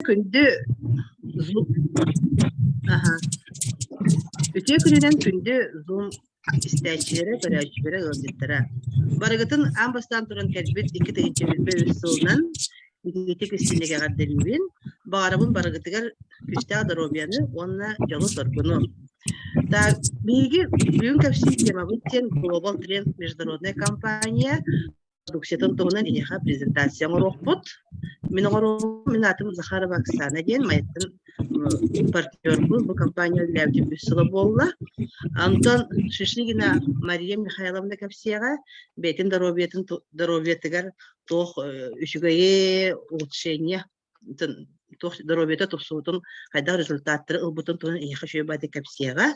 Күндү аха. Үтүө күнүнен күндү зум истәчиләре, көрәчүләре ылдыттыра. Барыгытын амбастан туран кәлбит 2021 сылынан Игети кистинеге гадделибин, барабын барыгытыгар күстә дробияны, онна жолу торгуну. Так, биги бүгүн капси тема буттен Global Trend международная компания продукциятын тугунан инеха презентация орохпут. Мен атым Захарова Оксана ден, майттын партнер бу компания ләбди бүссылы болла. Антон Шишлигина Мария Михайловна Капсияга бетин здоровьетыгар тох үчүгөйе улучшение тох здоровьета тохсутун кайда результаттары ылбутун тунун иха шөбады Капсияга.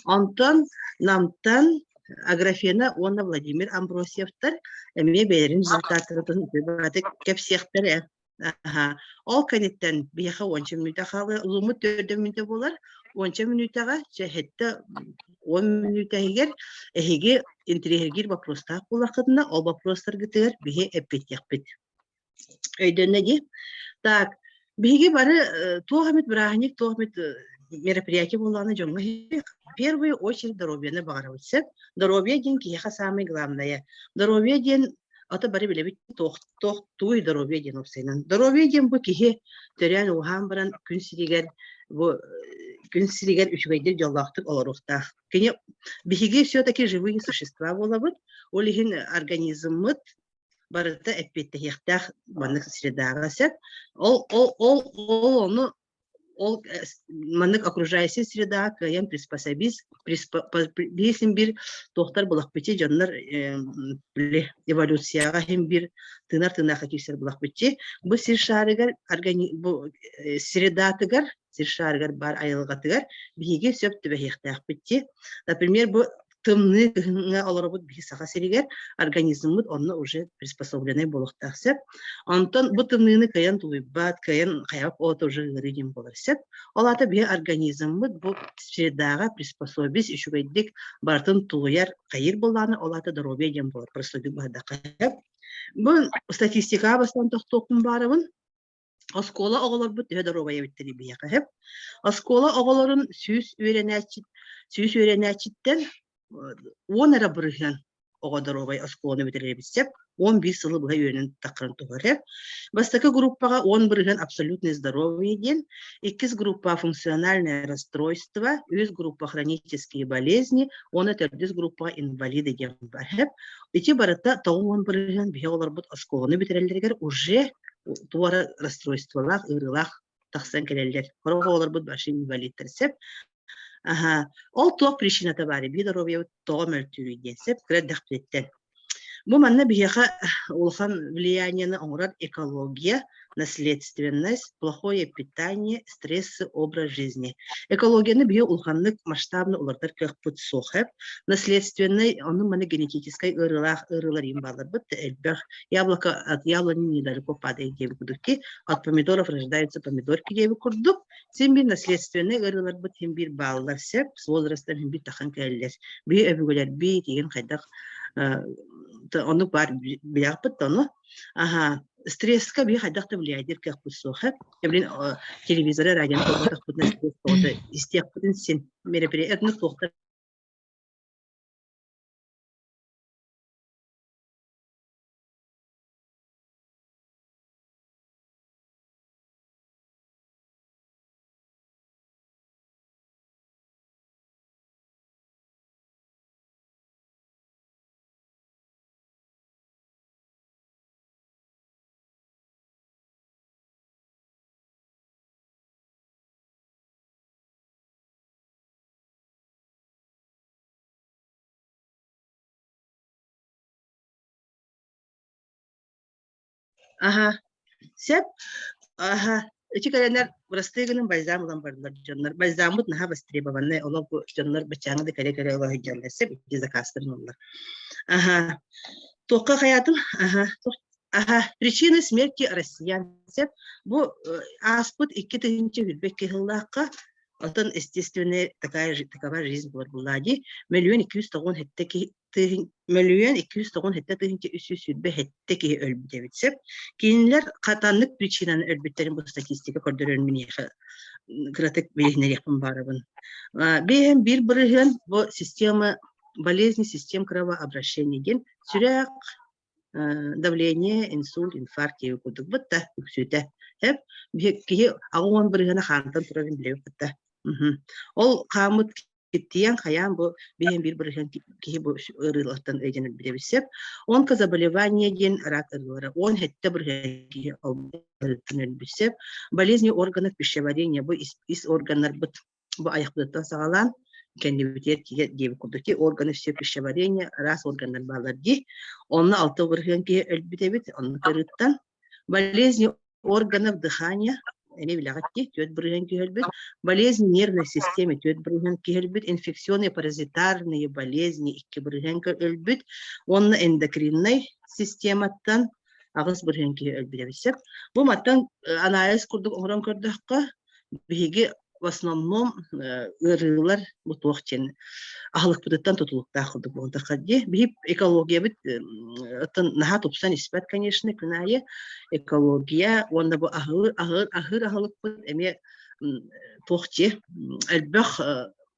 Антон Намтан Аграфена Онна Владимир Амбросьевтар эме берин результаттары тунун шөбады Капсияктары. Ол канеттен бияха 10 минута халы лумут 4 минута болар. 10 минутага чехетте 10 минута егер эһиге интерьергир вопростар булакытына ол вопростар гытыр биһе эппетяппет. Өйдөннеги так биһиге бары тоғамет брахник тоғамет мероприятие буланы жоңга в первую очередь здоровьены багарабытсып здоровье ден киха самое главное здоровье ден ата бары билебит тох туй здоровье ден опсайнан здоровье ден бу кихе төрән ухан баран күн сиригер бу күн сиригер үчүгәйдер жоллактык олорухта. Кене биһиге все-таки живые существа болабыт, олихин организмыт барыта эппетте яктах маннык средага сеп. Ол маннык окружающая среда каян приспособись бир тохтар булак бити жаннар эволюцияга хем бир тынар кисер булак бити. Бу сиршарыгар бу средатыгар сиршарыгар бар айылгатыгар биһиге сөп төбө яктах бити. Например, бу тымны олорбут биһи саха сиригер организмыт онно уже приспособленный болуктаксеп. Антон бу тымныны каян туйбат, каян каяп ото уже ридим боларсеп. Олата биһи организмыт бу средага приспособись үчүгәйдик бартын туяр кайыр болланы олата здоровье дем болар. Просто бада каяп. Бу статистика бастан тохтокун барыбын. Оскола оголор бут здоровье биттери бия каяп. Оскола оголорун сүз үйренәчиттен 10 ара бұрыған оғадыровай осколаны бітіребістеп, 15 сылы бұға үйренін тақырын тұғырып. Бастакы группаға 10 бұрыған абсолютный здоровье ден, 2 группа функциональное расстройство, 1 группа хронические болезни, 13 группа инвалиды ден барып. Эти барыта тауы 10 бұрыған бия олар бұд осколаны бітірелдергер уже туара расстройстволақ, ұрылақ тақсан келелдер. Қорға олар бұд башы инвалидтер сеп. Ол тоқ причината бары би здоровье тоға мөлтүрүй десеп креддах плеттен. Бу манна бияха улхан влиянияны оңрад экология, наследственность, плохое питание, стрессы, образ жизни. Экологияны бия улханлык масштабны улардар көхпут сохеп, наследственный оны маны генетической ырылар имбалар бытты эльбер. Яблоко от яблони недалеко падает деви кудуки, от помидоров рождаются помидорки деви курдук. Симбир наследственный ырылар быт химбир баллар сеп, с возрастом химбир тахан кэллес. Би эбүгөлер би деген хайдах onu var bilyapıt onu. Stresska bir haydakta влияет как пусохе. Блин, телевизора радио тоқтақ бұдна стресс тоқты. Истек бұдын сен мероприятие этны тоқтар. Сеп, эти календар простыгының бальзам улан бардылар жонлар. Бальзамут наха востребованный, олар бу жонлар бачаңды кале-кале олар жонлар сеп, ити заказтырын олар. Тоққа хаятым, причины смерти россиян сеп, бу аспут 2-нче билбекке хыллаққа, отон естественная такова жизнь была. 1 200 000 хеттеки мөлүйен 290 хетте тыгынча үсүсүрбе хетте ки өлбүтө битсеп кинилер катанлык причинаны өлбүттерин бу статистика көрдөрөн мени кратык билигинер япын барабын. Бем bir бырыгын бу система болезни систем кровообращения ген сүрәк давление, инсульт, инфаркт еу кудук бутта үксүтэ. Хеп ки агон бырыгына хантан турарын билеп бутта. Ол камыт киттиян хаян бу бем bir бырыгын ки бу ырылыктан эженеп билебисеп, онкозаболевание ген рак ырылары, он хетте бырыгы албытын билсеп, болезни органов пищеварения бу из органнар бут бу аяктан сагалан кендибитер киге деби кудути органы все пищеварения раз органнар баларди онны алты бырыгын ки өлбүтебит онны кырыттан болезни органов дыхания эне билагатти төт бырыгын ки өлбүт болезни нервной системы төт бырыгын ки өлбүт инфекционные паразитарные болезни икки бырыгын ки өлбүт онны эндокринный систематтан агыс бырыгын ки өлбүтебисеп бу маттан анализ курдук оңрон көрдөккө биги в основном ырылар бу туохчен ахлыкпытыттан тутулуктаа кылдык болду кадди бип экология бит атын наха тупсан испат конечно күнае экология онда бу ахыр эме туохче элбэх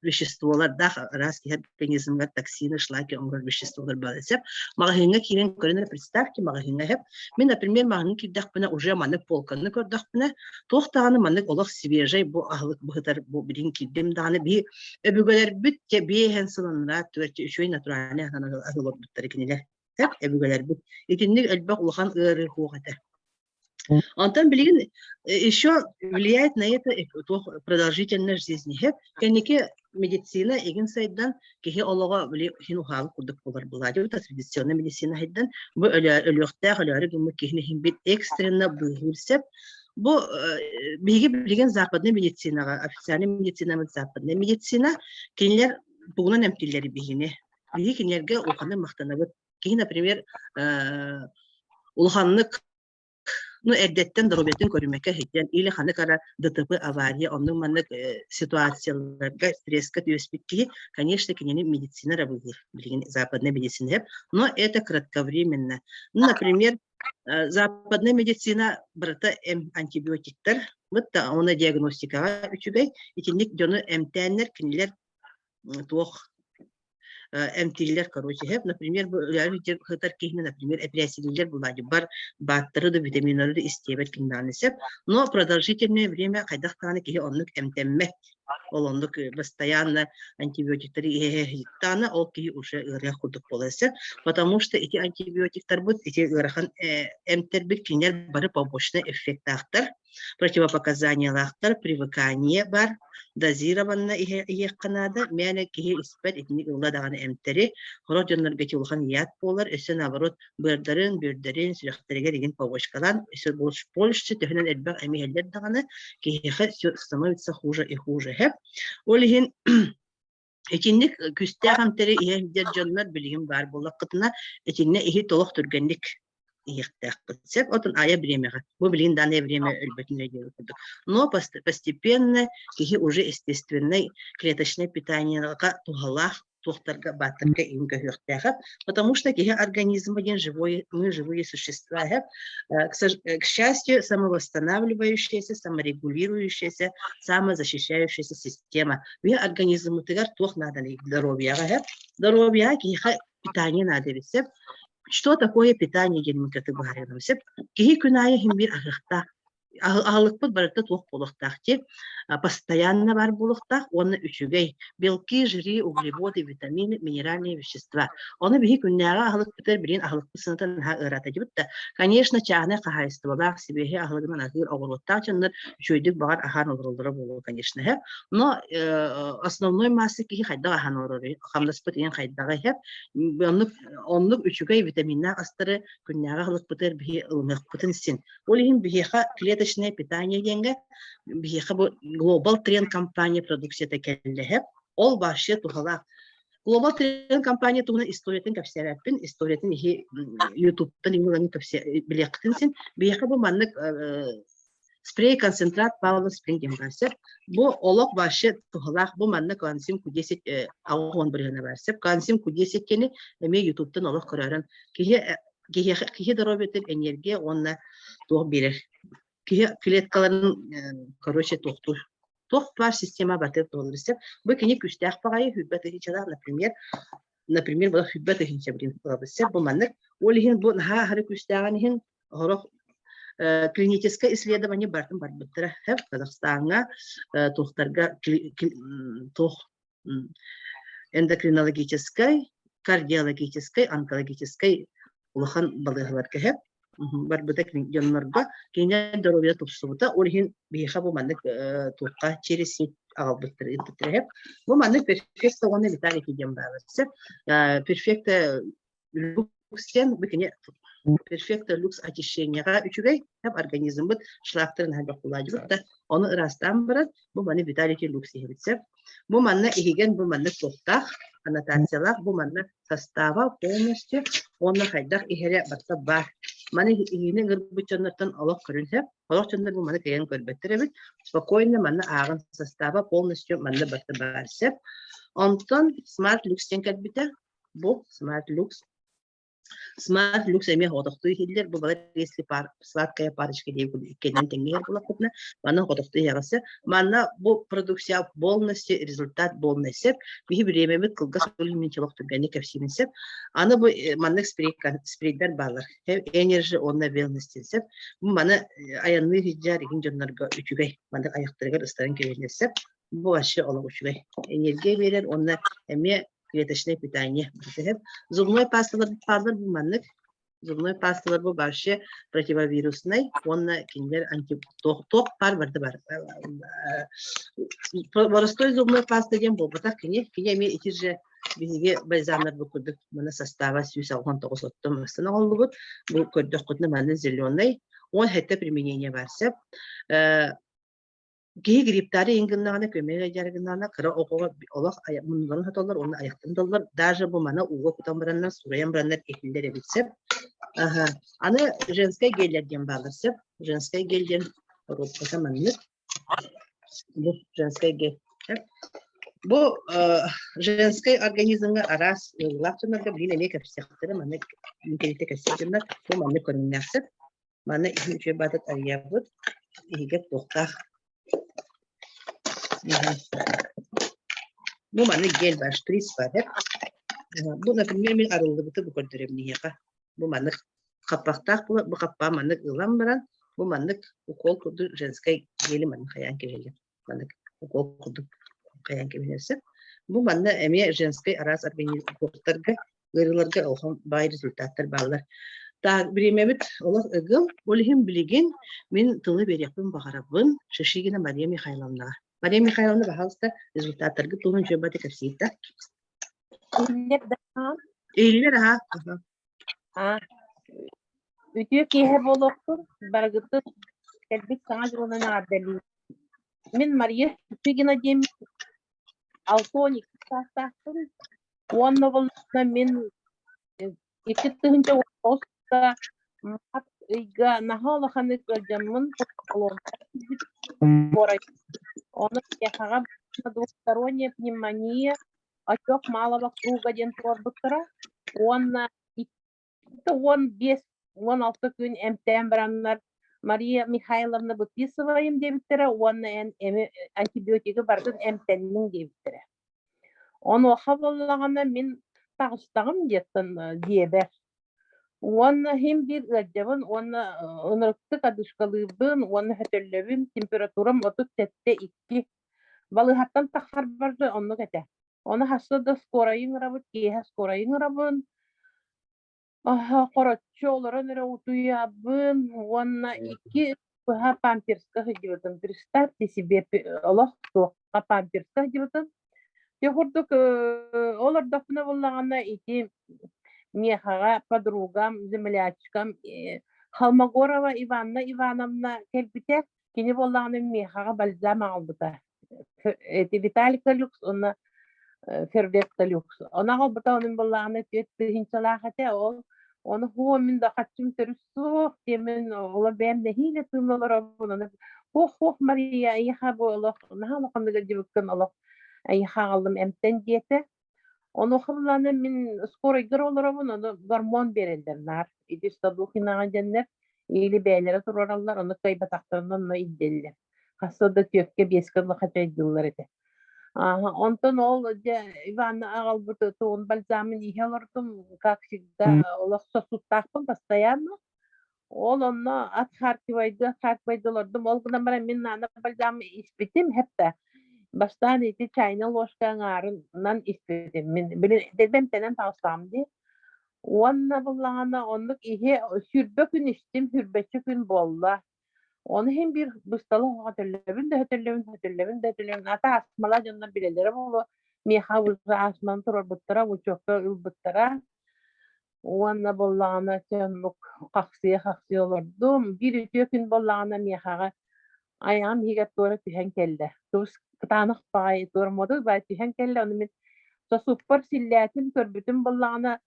веществолар да раз ки организмга токсины шлаки оңгор веществолар бар десеп магазинга кирен көрүнөр представьте магазинга хеп мен например магазин кирдак бина уже маны полканы көрдак бина тохтаганы маны олох свежий бу ахлык быгытар бу бирин кирдем даны би өбүгөлөр бүтте бехен сылынра төртү үчөй натуральный ахлык буттар кинелер хеп өбүгөлөр бүт итинник элбак улахан ыры хугата. Антон билигин еще влияет на это продолжительность жизни. Конечно, медицина эгин сайдан кихи олого били хинухал курдук болар булади та традиционный медицина хайдан бу өлөктө өлөрү гүмү кихини химбит экстренно быгырсеп бу биги билген западный медицинага официальный медицина западный медицина кинилер бугунан эмтилери бигине биги кинилерге уханы мактанабыт кихи например улханнык эрдеттен дробеттен көрүмөккө хитен или ханы кара ДТП авария онун маннык ситуацияларга стресске түспүт конечно кинени медицина работает билген западная медицина но это кратковременно. Например, западная медицина брата антибиотиктер вот оны диагностикага үчүгөй итинник жону эмтенер кинилер туох эмтиллер, короче, например, например, эприасилилер бывали, бар баттыры да витаминары да истебет кинданысеп, но продолжительное время кайдах таны кихи оннук эмтемме, олоннук постоянно антибиотиктары таны ол кихи уже ырях кудук боласеп, потому что эти антибиотиктар будут, эти ырахан эмтербит кинер бары побочный эффект ахтар, противопоказания лахтар, привыкание бар, дозированно ехканада, мяне кихи испет этник уладаганы эмтери, хорот жоннор гети улхан яд болар, өсө наоборот бырдарын, сүрөктөргө деген побочкалан, өсө больше төһөнөн элбек эмиһеллер даганы кихи становится хуже и хуже. Олихин этинник күстэ хамтери иһэлдер жоннор билигин бар болакытына этинне ихи толох түргенник иехтәкпетсеп, отын ая времяға. Мы блин данное время өлбетіне делают. Но постепенно кихи уже естественное клеточное питание тухалах тухтарга батырга инга хёхтяхат, потому что кихи организм один живой, мы живые существа, к счастью, самовосстанавливающаяся, саморегулирующаяся, самозащищающаяся система. Ви организму тыгар тух надо ли здоровья, здоровья кихи питание надо висеп. Что такое питание генмикаты барыгы? Кихи күнайы химбир ахыхта. Ахылыкпыт барыта туох болуктахти, постоянно бар болуктах, оны үчүгей, белки, жири, углеводы, витамины, минеральные вещества. Оны бихи күннәгә ахылыкпытыр бирин ахылыкпыт сынытын ырата дибитта. Конечно, чагына кахайстыбалак сибеһи ахылыгынан агыр огылыктак чынныр үчөйдүк багар ахан олорулары болу, конечно, но основной массы кихи хайда ахан олору, хамдаспыт ен хайдага хеп, онлук үчүгей витаминнар астыры күннәгә ахылыкпытыр бихи ылмыкпытын син. Олихин бихиха клеточное питание деньги, Global Trend компания продукция такелле, ол башы тухала. Global Trend компания тугна историятын капсераппин, историятын YouTube-тан имелани капсер билектинсин, бихиха бу маннык Спрей концентрат Павло Спрингем барсеп. Бу олок башы тухалах бу манна кансим кудесет агон биргене барсеп. Кансим кудесет кени эме YouTube'тан олок көрөрөн. Кихе доробетер энергия онна тух берер. Кихе клеткаларын короче тухтур. Тух бар система батыр толырсеп. Бу кини күстәк багай хүббәт ичәдә, например, бу хүббәт ичә бирин барсеп. Бу манна олиһин бу хары күстәгәнһин хорох клиническое исследование бартын бар биттер. Хәп Казахстанга тухтарга тух эндокринологической, кардиологической, онкологической улахан балыгылар кәһәп бар битек яннарга кине здоровье тупсута олиһин бихә бу манны тухка через агыл биттер. Бу манны перфекта гына виталий кидем барсы. Перфекта люксен бикене перфекта люкс очищенияга үчүгей һәм организм бит шлактарын һәм куллаҗып та аны ырастан барат. Бу маны виталий люкс һәбитсә. Бу манны иген бу манны токтах аннотациялар бу манны состава полностью онна хайдах иһере батта бар. Маны игене гырбычаннан алып көрүнсә, алып чыннар бу маны кайын көрбәттер бит. Спокойно манны агын состава полностью манны батта барсы. Антон Smart Lux тенкәт бите. Бу Smart Lux эме ходохтуй хиллер бу балар если сладкая парочка дейбу икенен теңгер булакытна мана ходохтуй ягасы мана бу продукция полностью результат полностью бихи биремемет кылгас өлүмүнчөлөк турганы кепсинсеп аны бу мана спрейдер балар энержи онна велнестинсеп бу мана аянны хиджар икин жоннорго үчүгөй мана аяктырга ыстарын кебелесеп бу ашы олог үчүгөй энергия берер онна эме клеточное питание. Зубной пасталар падар бу маннык. Зубной пасталар бу баршы противовирусный, онна киндер антиток пар барды бар. Простой зубной паста дем бу бата кине эме итиже биге бальзамнар бу күрдүк. Мына состава 199 оттон мастана алды бу көрдүк кутна маны зеленый. Он хәтта применение барса. Гей гриптары ингеннаны көмеге жаргыннаны кыра окуга олак мундан хаталар оны аяктан доллар даже бу мана уго кутан бараннан сураян бараннар экилдер битсеп аны женская геллерден балырсып женская гелден ротка манны бу женская гель бу женская организмга арас лактынарга биле лека психотера маны интеллекте кесетинер бу маны көрүннәсеп маны үчө батат аябыт иге токтах бу маны гель баш шприц бар. Бу, например, мен арылды бу көрдөрөм нияга. Бу маны капактак бу каппа маны ылам баран. Бу маны укол курду женской гели маны каян келген. Маны укол курду каян келсе. Бу маны эме женской арас организмдарга, гырыларга охан бай результаттар баллар. Так, биремебит олар ыгыл, олихим билеген мен тылы берекпин багарабын Шишигина Мария Михайловна. Мария Михайловна, пожалуйста, результаттарга тулун жөбаты кепсийта. Эйлер, Ütü kihe boloktur, bargıtı kelbik sana jolunun adeli. Min Maria Şişigina dem altonik sastahtın. Onunla bolna min iki tığınca olsa mat iga nahala hanık jamın olon. Onu яхага двухсторонняя пневмония, отек малого круга денторбыктыра. Он 6 күн эмтен бараннар Мария Михайловна выписываем дебиттере, он антибиотиги бардын эмтеннин дебиттере. Он охабаллагана мен тагыстагым деттен диебе. Он хим бир гаджабын, он ынырыкты кадышкалыбын, он хөтөллөбүм, температурам 37,2. Балыхаттан тахар барды, онны кете. Оны хасыда скорайын рабыт, кеха скорайын рабын. Коротчу оларын эре утуябын, онна 2 пыха памперска хыдыбытын. Представьте себе, олох тоққа памперска хыдыбытын. Техурдук олар докуна боллагана ити мехага подругам, землячкам Холмогорова Иванна Ивановна келбите кини боллагана мехага бальзам албыта. Это Виталика люкс, он Фервекта люкс. Она албыта onun боллагана төт хинчалахате ол Onu min da kaçım terüsü demin ola ben de hile tımlalar bunu. Hoh Maria ayha bu Allah. Naha kandı gıcıbıkkın Allah. Ayha aldım emten diyete. Onu hıllana min skora gır olur onu gormon verildiler. İdiste duhina cennet. İyili beylere turarlar onu kaybataklarından onu iddelli. Hasada köpke beskadlı kaçaydılar edi. Aha, ondan ol Ivan Алберт он бальзамын ihелордум как всегда олохсо суттакпын постоянно. Ол онно атхартыбайдылардым. Ол гына бара мен аны бальзамы испитим hep de. Baştan iti çayına ложкаң арынан испитим. Мен дебем тенен тağıstamdı. Onna bullana onluk ihe hürbe gün içtim, hürbeçi gün bolla. Onu hem bir bıstalı hatırlabın. Ata asmalar canına bileleri bolu. Miha vursa asman turur bıttıra, uçokta ül bıttıra. Ona bollağına canluk kaksıya olurdum. Bir ütü gün bollağına mihaga ayağım higat doğru tühen kelle. Tuz kıtanık bağ durmadı, bağ tühen kelle. Onu min super silletin körbütün bollağına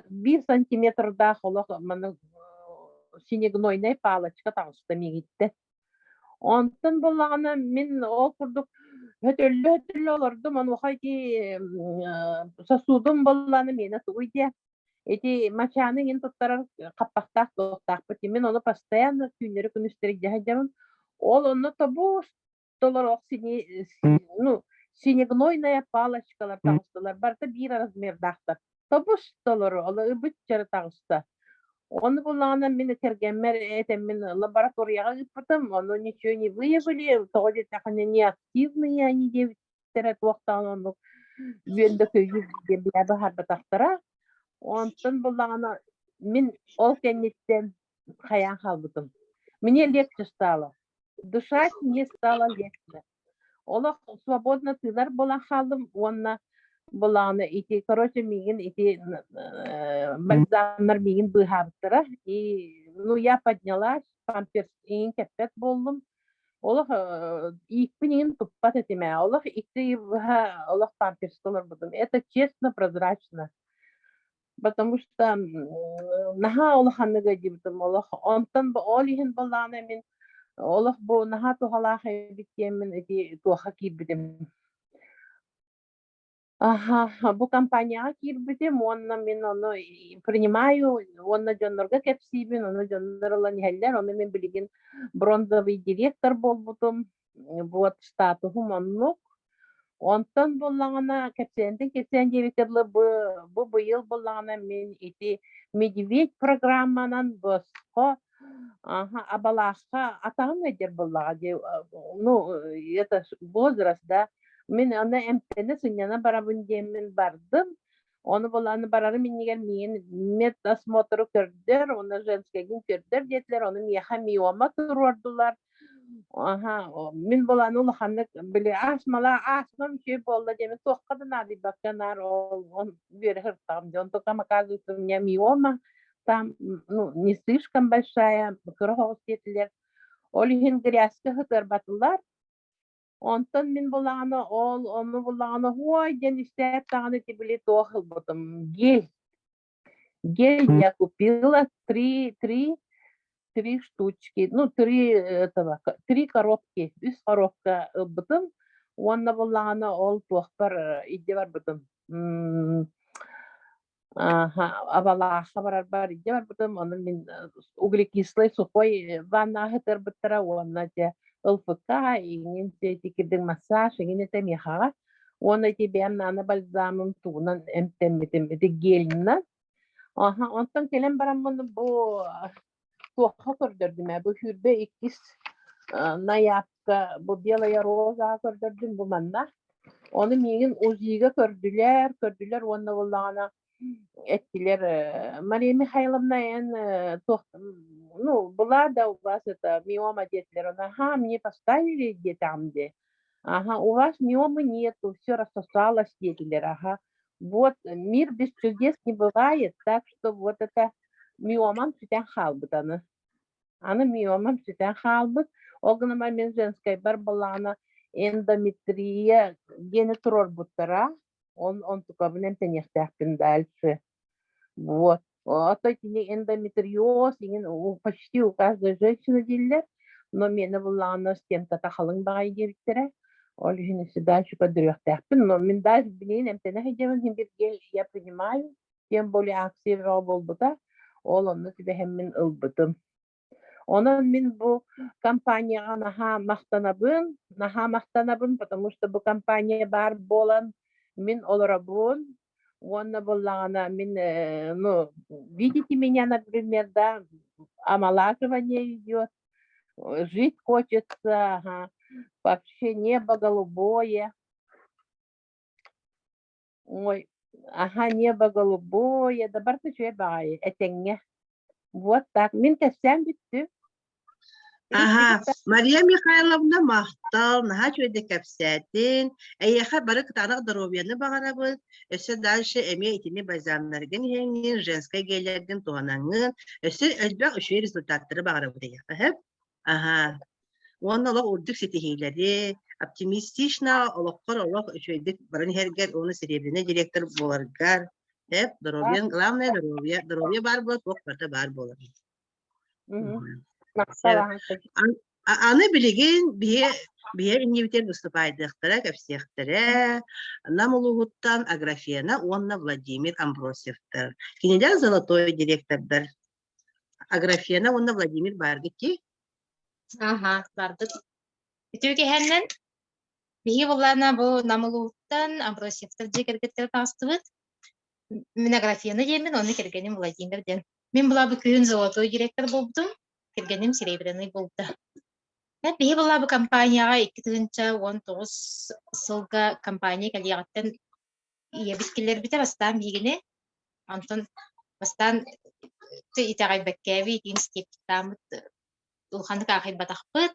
bir santimetr daha olaq mana sinegnoyнай палочка тағышты мегитте. Онтан болағына мен ол құрдық hötөllü olurdum. Onu haydi sasudum bolağını meni tuydu. Эти мачаны ин туттарар каппактак доктак бит. Мен onu постоянно күннери күнүстери жаһадым. Ол onu табу толорок ну синегнойная палочкалар тағыштылар. Барда bir размердактар. Табуш толору, ол үбүт тағышты. Onu буллагана мен кергенмер этем мен лабораторияга киттим. Onu ничего не выявили. Тогда таханы не активные они девиттер туактан onu үйөндө көйүп бияда харбатактара. Ondan bulağına min ol kennetten kayan halbıdım. Мне легче стало. Дышать мне стало легче. Ола свободно тылар була халым, онна булağına ити, короче, мигин ити бальзамнар мигин быхабыттыра. И, ну, я поднялась, памперс иин кеппет болдум. Олах икпинин туппат этиме. Олах икти олах памперс толар будум. Это честно, прозрачно. Потому что наха олаханны гадибдым олах онтан ба олихин балланы мен олах бу наха тухалах биттемен эти туха кибдим. Ага, бу компания кирбидим, онна мен оны принимаю, онна жоннорга кепсибин, оны жоннорлан хеллер, оны мен билигин бронзовый директор болбутум, вот статусум оннук. Онтан боллағына кепсен дебекерлі бұ бұйыл боллағына мен ити медведь программанан босқо абалаққа атағын әдер боллаға. Ну, это возраст, да. Мен аны әмтені сыняна барабын демен бардым. Оны боллағына барары мен егер мен медосмотру көрдер, оны женскегін көрдер детлер, оны меха миома тұрвардылар. Мен болан улаханнык биле асмам şey болла деме тоққадан ади баканар он бери хыртам он только оказывается у меня миома там ну не слишком большая кровоостеклер олихин грязька хытыр батылар онтон мен боланы оны боланы ой ден истеп таганы тибили тохыл ботым гель я купила три штучки, ну, три коробки, үс коробка бытым, онна боллағана ол туақпар идде бар бытым. Абалаға бар идде бар бытым, оны мен углекислый сухой ванна хытыр быттыра, онна те ЛФК, еңен те текердің массаж, еңен ете мехаға, онна те бәм наны бальзамым туғынан әмтемметім, ете гелінна. Онтан келем барам бұны бұл туаққа көрдірдім. Бұл хүрбе иккіс наяпқа, бұл белая роза көрдірдім бұл манна. Оны меген узиге көрділер, оны болағына әттілер. Мария Михайловна ну, была да у вас это миома детлер. Она, мне поставили детамде. У вас миомы нету, все рассосалось детлер. Вот, мир без чудес не бывает, так что вот это миомам сүтен халбыт аны. Аны миомам сүтен халбыт. Олгына мен женскай бар балана эндометрия гені турор буттара. Он тукабын эмтенехтәхпін дальше. Вот. Это эндометриоз, почти у каждой женщины дилер, но меня была она с тем-то тахалың багай дебиттере. Ол жини всегда еще подрёхтяппин, но мен даже, блин, эмтене хедемин химбирге, я понимаю, тем более активного болбута, ол онны тебе хеммин ылбытым. Онон мен бу компанияга наха мактанабын, потому что бу компания бар болан, мен олорабун. Онна боллагана мен, ну, видите меня, например, да, омолаживание идет, жить хочется, ага, вообще небо голубое, ой, ага, небо голубое, да барты чуя бай, этенге. Вот так, мен кәссәм битті. Ага, Мария Михайловна мақтал, наха чөйді кәпсәтін, әйеха бары кытанық здоровьяны бағарабыз, өсі дальше әме итini базамнарген хеңін, женскай гейлерген туғанаңын, өсі әлбәқ үші результаттары бағарабыз. Ага, оны олық үрдік сетихейлері, оптимистична, олыққыр олық үшөйдік барын хергер, оны серебріне директор боларгар, здоровьян, главное здоровье бар болат, оқ бар болар. Аны билеген бие иннебитер выступайдыктара кепсехтере намулугуттан Аграфена Онна Владимир Амбросевтер. Кинелер золотой директордар. Аграфена Онна Владимир баргыки. Ага, бардык. Бүтүгө хеннен бии булларна бу намулугуттан Амбросевтер жекергеттер тастыбыт. Мен Аграфена жемин, оны кергеним Владимирден. Мен була бу күн золотой директор болдум. Кергеним серебряный болду. Бии була бу компанияга 2019 сылга компания калиягаттан иебиткелер бите бастан бигине. Антон бастан итагай беккеви институттамыт улхандык ахай батахпыт.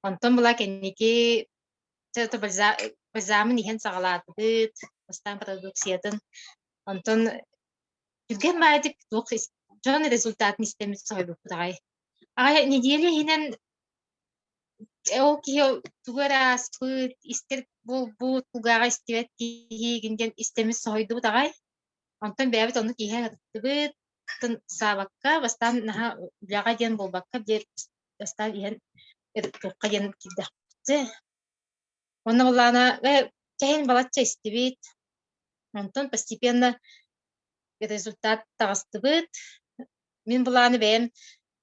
Антон була кенники тето базамын иген сагалатыбыт. Бастан продукциятын. Антон жүген майдык тук жон результатын истемит сойбуп тагай. Ай неделе хинен ол кио тугарас пыт истер бу тугара истебет кигинден истемит сойду тагай. Антон бәбит оны киһә тыбыт тын сабакка бастан наха бяга ден болбакка дер бастан иһен тукка ден кидде. Оны булана тәһин балача истебит. Антон постепенно результат тагыстыбыт. Мен буланы бәм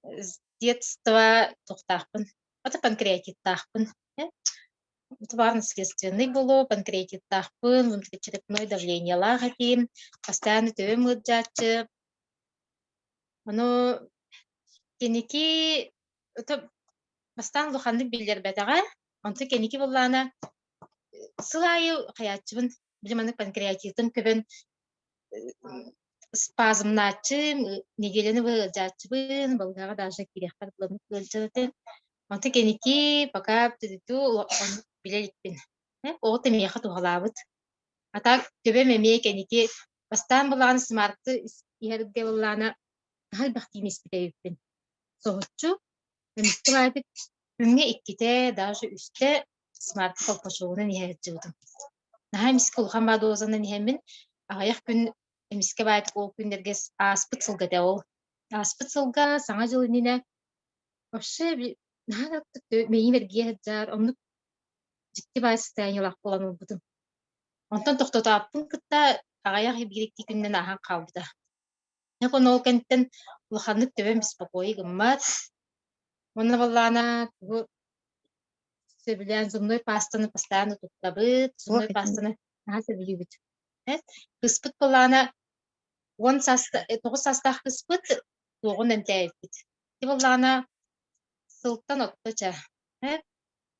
с детства туктахпын. Это панкреатиттахпын. Это наследственный было, панкреатиттахпын, внутричерепное давление лагатим, постоянно төм ыджачы. Оно кенеки это бастан луханды билер бетага, онты кенеки буланы сылайы хаятчыбын, билеманы панкреатитым көбен спазмначы, неделені выжачыбын, болгага даже кирехтар буланы кылжырытын. Онты кенеки пока түдүтү билеликпин. Оғыты меха туғалабыт. Атак төбе мемей кенеки бастан буланы смартты иерге буланы халбақтин испитейіппин. Соғытчу, мемисті байтык күнге икките, даже үсте смартты колпашуғынан иерджудым. Наха мискі улхан бады озанын иемін, ағаяқ күн мискі байтык ол күндергес аспыт сылға да ол. Аспыт сылға саңа жылынына вообще наха мейі берге хеджар, онны житти бай состояниялақ болан олбудым. Онтан тоқтотаппын кытта ағаяқ ебгеректі күннен ахан қалбыда. Некон ол кенттен улханлык төбен беспокойы гыммат. Онна боллана сөбілен зубной пастаны постоянно туттабыт, зубной пастаны сөбілюбіт. Кыспыт боллана 9 састақ кыспыт, 9 әмтәйіпбіт. Те боллана сылттан оттача.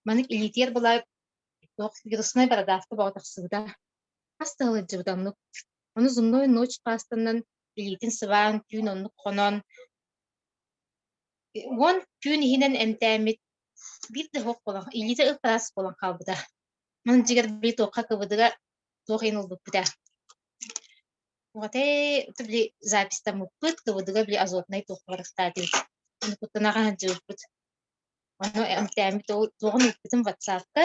Манык илитер болай вирусной бородавка бағытақсыда. Астығылы жыбданлық. Оны зубной ночь пастанын илитин сыван, күн онлық қонон. Он күн ихинен әмтәмет bir de hoq bolan, ilite ıqras bolan qalbıda. Mən jiger bir toqa kıvıdıga toqin oldu bida. Ote tübli zapista muput kıvıdıga bir azotnay toqlarıqta deyil. Onu kutuna qahan jürput. Onu əmtəmi toğun üpütüm WhatsApp'ka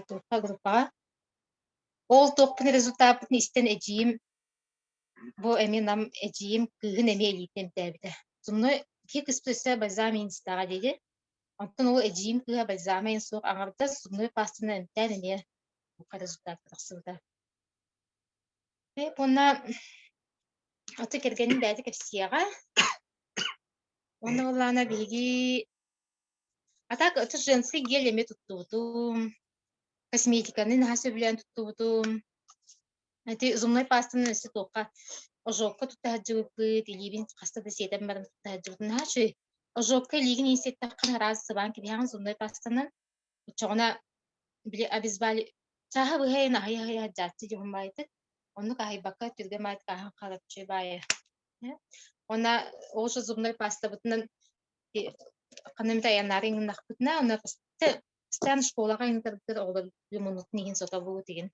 toqa grupa. Ol toqpun rezultatını isten eciyim бу эми нам эжиим кыгын эми элитем дәбите. Зумны тек исплесе базамин стага деди. Онтон ол эжиим кыга базамин сук аңарда зумны пастына эмтен эме бу результат тахсылда. Онна аты кергенин бәди кепсияга. Онна олана биги атак аты женский гель эме туттубутум. Косметиканы нахасы билен туттубутум. Эти зумной пастаны эси тоққа ожокка туттахаджыбыппыт, илибин хаста да сетем баран туттахаджыбытын хачы. Ожокка илигин инсеттаққан раз сабан кибихан зумной пастанын учоғына биле обезбали чаха быхай нахай хаджатсы жуғын байды. Оны кахай бакка түрге майт кахан қалапчы бая. Она оша зубной паста бутынан канамта янарын нахбытна, она постоянно школаға интернеттер олар лимонут неген сота бұл деген.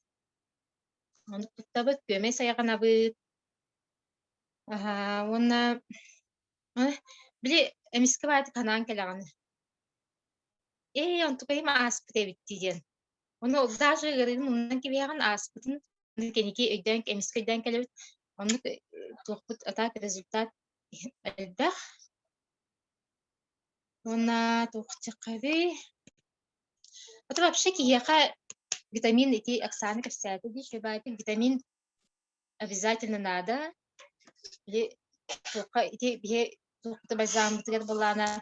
Оны туттабыт, көмей саяғана быт. Оны біле әміскі байды канан келағаны. Он тұқайма аспыт әбіт деген. Оны даже ғырын мұндан кебеған аспытын кенеке өйден әміскі өйден келебіт. Оны тұқпыт атак результат әлбәқ. Оны тұқчы қады. Это вообще кияқа витамин эти оксаны капсиаты дишь, витамин обязательно надо. Или только эти только базам была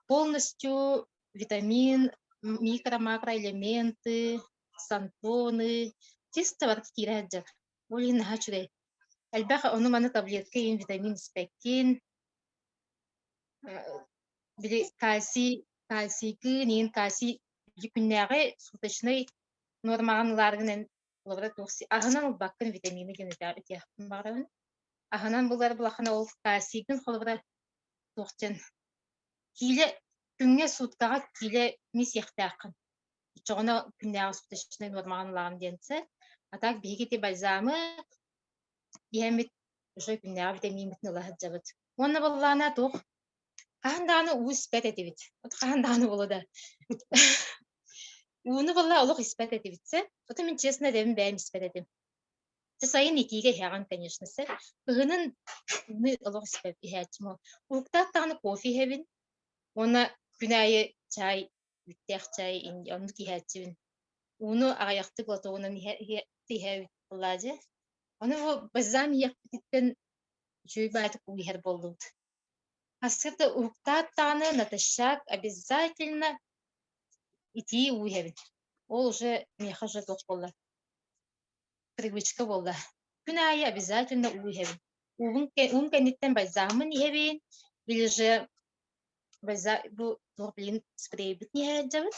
полностью витамин, микро-макроэлементы, сантоны, чисто вот такие раджак. Более нахачуре. Альбаха он у меня таблетка им витамин спектин, били кальций кынин кальций күннәге суточный нормаларының лабораториясы аханан баккын витамины генетар этяхтын барабын аханан булар булахана ол кальцийдин холбара тоқтен киле күнгө суткага киле мис яхтакын чогона күннәге суточный нормаларын денсе атак бигити бальзамы ямит уже күннәге витамин битнала хаджабат онна буллана тох канданы успет этибит канданы болода Уны валла олох испет этибитсе. Это мен честно дем бэм испет этим. Те сайын икиге хяган, конечно, се. Кыгынын уны олох испет ихэтчимо. Уктат таны кофе хевин. Она күнайы чай, үттэх чай, оны кихэтчивин. Уны ағаяқты глотоғынан ихэвит болладе. Оны базам яқтыттен жүй байтық уйхер болдуд. Асырды уктат таны наташак обязательно идти уехать. Он уже не хожет в школу. Привычка была. Күнәйе обязательно уехать. Конечно, бальзамын ехать. Или же бальзам блин спрей бит не ехать.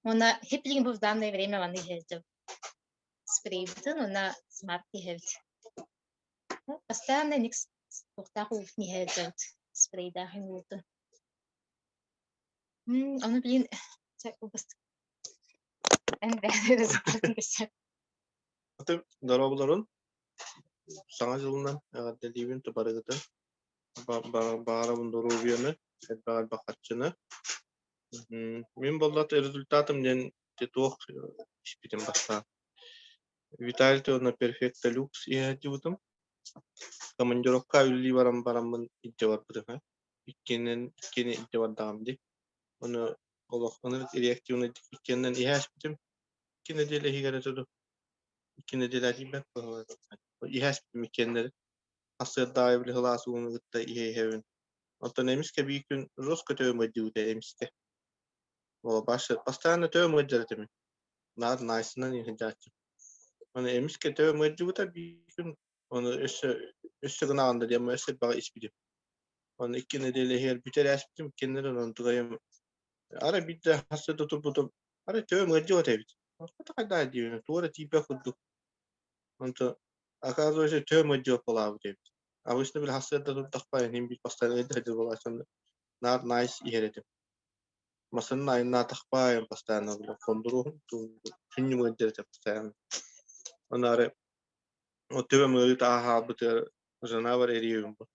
Она хиплин в данное время он ехать. Спрей бит, она смарт ехать. Постоянно никс тухтаху не ехать. Спрей да хинут. Он блин Atı darabuların sana yılından dediğim tubarıgıtı bağırımın doğrubiyonu etbağal bakatçını min bollat rezultatım den tetuq işbitim başta Vitality ona perfecta lux ihativutum командировка үлли барам итте бар бутыга иккенен итте бар дагамди onu olaqanır reaksiyonu ikkenden ihasbitim ikkene dele higaretudu ikkene dele dibek ihasbitim ikkenleri asır daibli hılasunu gıtta ihevin Ota nemiske bir gün roska tövmödüde emiske o başa pastana tövmödüde nar naysından ihacatçı onu emiske tövmödüde bir gün onu össe gınağında diye össe bağı ispidim onu ikkene dele her büter asbitim ikkenleri onu tugayım Ara bir de hasta tutup ara tövüm gıcı otebit. Hatta kadar diyor. Tuğra tipe kudu. Onto akazo işte tövüm gıcı opala otebit. Avuşta bir hasta tutup takpayın hem bir pastane edildi bolaşanda. Nar nice iheredim. Masanın ayına takpayın pastane bile konduru tünnü gıcı pastane. Onları o tövüm gıcı aha biter canavar eriyim bu.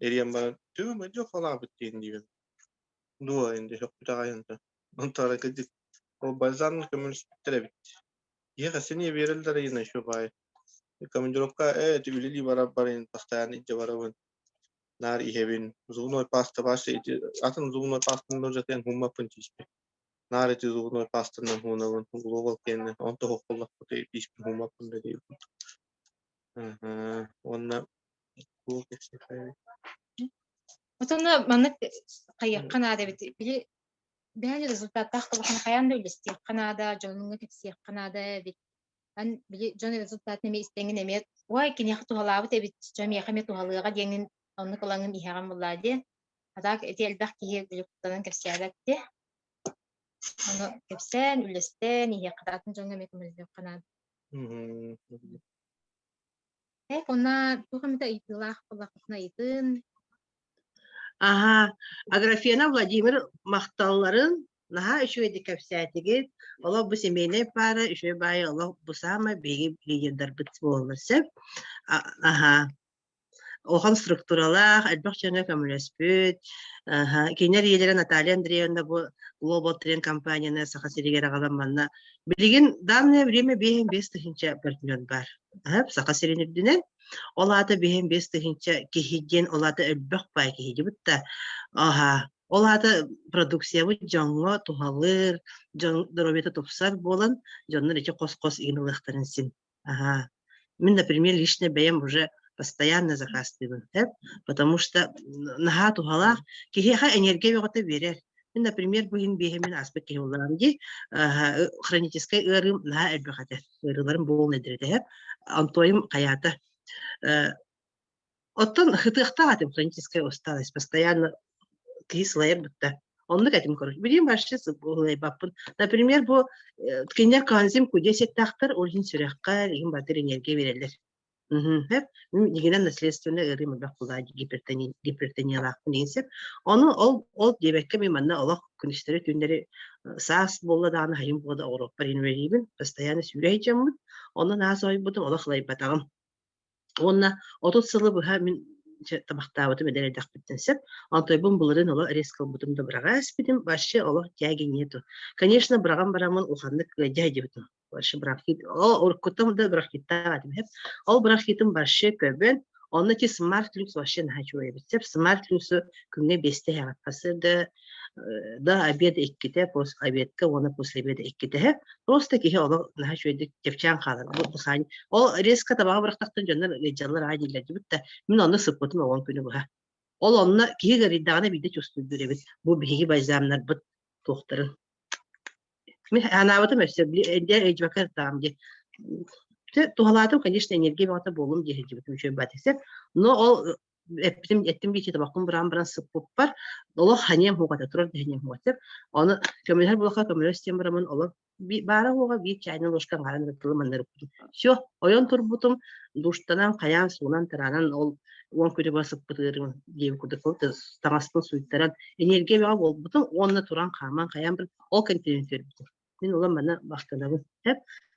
Eriyim bana tövüm gıcı opala bitin diyor. Dua indi çok bir ayında. Ontara gıcık o bazan kömür süttere bitti. Ya seni verildiler yine şu bay. командировка эти үлели барабарын постоянно итже барабын. Нар ихебин зубной паста башы атын зубной пастаны жатен хуммапын тиспе. Нар эти зубной пастанын хунавын глобал кенне он то хокуллак бутей тиспе хуммапын да дейбин. Онна бул кече хайр. Отона маннык кайяккан ада бит били бәле результаттах кылган каянда үлестек канада жонуңа кепсек канада бит ан били жон результат неме истеңин эме ой кине хатуалабы тебит жами хаме туалыга деңин онны кылаңын ихаган буллади адак этелдах кие билуктанын кепсиядатте аны кепсен үлестен ихе кадатын жонга мекемелдеп канада онна тухамда итылах кылакна итын Ага, Аграфена Владимир мақталларын наха үшөйді кәпсәтігі, ола бұл семейне пары, үшөй байы ола бұл сама бейгі лидердар бұт болырсып. Ага, оған структуралақ, әлбақ жаңа көмілеспіт. Кейнер елері Наталья Андреевна бұл Global Train компанияны сақасырегер ағаламанна. Білген данное время бейін 5 тысяча партнер бар. Сақасыренердінен. Олады бейін 5 тысяча кехиден, олады әлбақ бай кехиді бұтта. Олады продукциявы жаңға тухалыр, дұробеті топсар болын, жаңныр ече қос-қос игініліқтарын сен. Мен, например, лично бәйім уже постоянно заказываю, потому что наға тухалақ кехеға энергия веғаты берер. Мен, например, бүгін бейімен аспек кехуларым де хроническай ұрым наға әлбіғаты ұрыларым болын әдіреді. Антойым қаяты. Оттон хытыхта атым хроническая усталость, постоянно кислая будто. Он этим короче. Берем вообще баппын. Например, бу ткенер канзим кудесет тахтар олин сюряхка им батыр энергия берелер. Хеп, дигенен наследственный ырым бакулай гипертония нейсеп. Оны ол дебекке мен манна Аллах күнүстөрү түндөрү саас болла дааны хайым болда Европа инверибин постоянно сюряйчамын. Оны насой будум Аллах лай батагым. Онна 30 сылы бұға мен табақтауыды меделі дақпеттенсеп, антойбын бұлырын ола рескал бұдымды бұраға әспедім, башы ола тяген еді. Конечно, біраған барамын ұқанлық дяйде бұдым. Башы бірақ ет, ол ұрқытымды бірақ еттаға дем. Ол бірақ етін башы көбін, оны ке смарт люкс башы нәхачу өйбітсеп, смарт люксы күнге 5-те яғатпасырды, да обед экките, обедка, оны после обеда экките. Просто кихе ола нәхачу өйді тепчан қалар. Ол резко табаға бірақтақтың жондар жалар айнелерді бітті. Мен оны сыппытым оған күні бұға. Ол онына кихе ғаридағына биді чөстүр дүребет. Бұл бігі байзамнар бұт тоқтырын. Мен анабытым өсі, әнде әйджбакар тағым де. Тухалатым, конечно, энергия бағата болым де әйджбатым үшөй батысы. Но ол еттім бейте табақым біран сыппып бар. Олы ханем хуғата, тұрар дәнем хуғатып. Оны көмелер болаққа көмелер істен бірамын, олы бары оға бейт чайны лошқан ғарын рыттылы маннары бұтым. Все, ойон тұр бұтым, душтанан, қаян, суынан, таранан, ол он күні басып бұтырын, дейбі күрді қылды, таңаспын суйттаран, энергия баға бол бұтым, онына тұран қаман, қаян бір, ол континентер бұтым. Мен олан бана бақтанабын.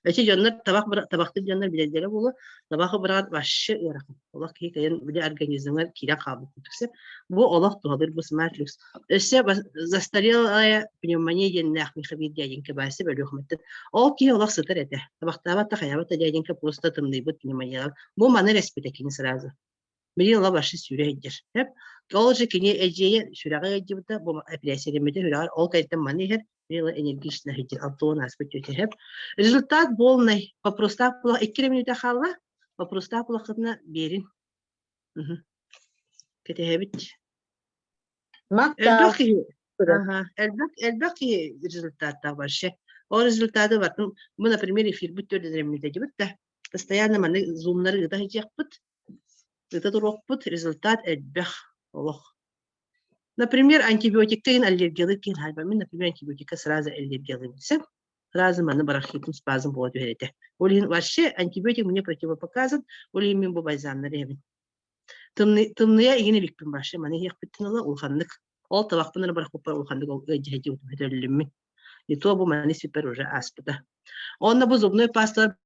Өте жонлар, табақты жонлар білелері болу, табақы бірағат башы өрақын. Олақ кейкайын біле организмлар кейден қабыл күтіксеп, бұл олақ туғалыр, бұл смарт люкс. Өсе застарелая пневмония деніне ақмиқы бір дяденке бәсі бөлі өкіметтін. Ол кей олақ сытыр әді. Табақтабатта қаябатта дяденке просто тымдай бұд пневмониялар. Бұл маны респетекені сразу. Білі ола башы сүйре әддер. Ол же кене әжейе сүрағы әдді бұда, бұл әпірәсеремеді ол кайттан маны егер энергична хитин алтуын аспет өтеп. Результат полный. Вопростав было 2 минута халла. Вопростав было хотна берин. Кетебит. Элбаки результат таваше. О результаты вот, мы, например, эфир будь то постоянно мы зумнары где-то хитяхпут. Это турокпут результат элбах. Олох. Например, антибиотиктерин аллергиялы кен халбамин, например, антибиотика сразу аллергиялы бітсі, сразу маны барахитм спазм болады өйреті. Олин вообще антибиотик мне противопоказан, олин мен бұл байзанлары емін. Тымная егені бекпін башы, маны еқ біттін ола ұлғандық. Ол табақпынлары барақ бұппар ұлғандық ол өйдегі өтім өтілілімін. И то бұл маны супер уже аспыда. Онна бұл зубной пасталар